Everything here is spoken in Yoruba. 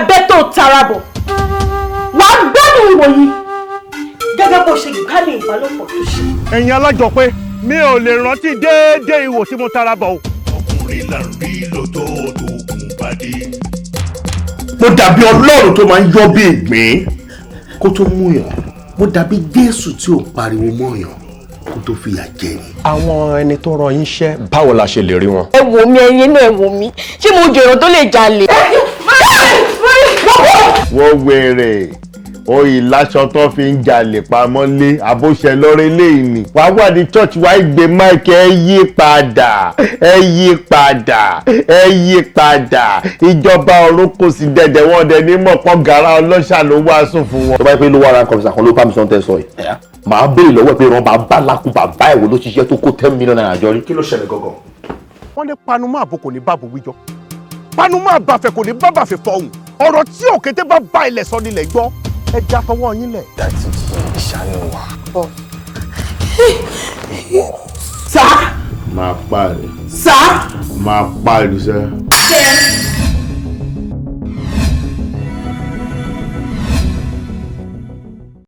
abẹ́ tó tara bọ̀ wà á gbádùn ìwòyí gẹ́gẹ́ bó ṣe gbádùn ìbálòpọ̀ tó ṣe. ẹ̀yin alájọ pé mi ò lè rántí déédéé ìwò tí mo tara bọ̀ o. ọkùnrin là ń rí lọ́tọ̀ tó kún bàdé. mo dàbí ọlọ́run tó máa ń yọ bí ìgbín kó tó mú yàn mo dàbí Jésù tí ò pariwo mọ́ yàn kó tó fìyà jẹ ni. àwọn ẹni tó rán yín ṣẹ́ báwo la ṣe lè rí wọn. ẹ wò mí ẹyin náà ẹ wò mí ṣé mo jèrò tó lè jalè. wọ́n wèrè oyè láṣọ tó fi ń jalè pamọ́ lé àbóṣe lọ́rẹ́ léyìí ni wàá wà ní church wàá gbé máìkì ẹ yí padà ẹ yí padà ẹ yí padà ìjọba ọ̀run kò sí dẹ̀dẹ̀ wọn dẹ̀ ní mọ̀pọ̀ gàrà ọlọ́ṣà ló wàásù fún wọn. tó bá yẹ pé ló wà ra kọ̀mísà kan ló bá mi sọ tẹ́ sọ yìí màá béèrè lọ́wọ́ pé ìran bàbá lákùbà bá ẹ̀wò ló ṣiṣẹ́ tó kó 10 million naira jọ rí. kí ló ṣẹlẹ̀ gangan. wọ́n ní panumọ́ àbò kò ní bábo wíjọ panumọ́ àbàfẹ́ kò ní bábàfẹ́ fọhùn ọ̀rọ̀ tí òkété bá bá ilẹ̀ sọ nílẹ̀ gbọ́ ẹ já tọwọ́ yín lẹ̀. dàtí ìṣàánú wa. sá. máa pa ẹ̀. sá. máa pa ẹ̀ lùsẹ̀.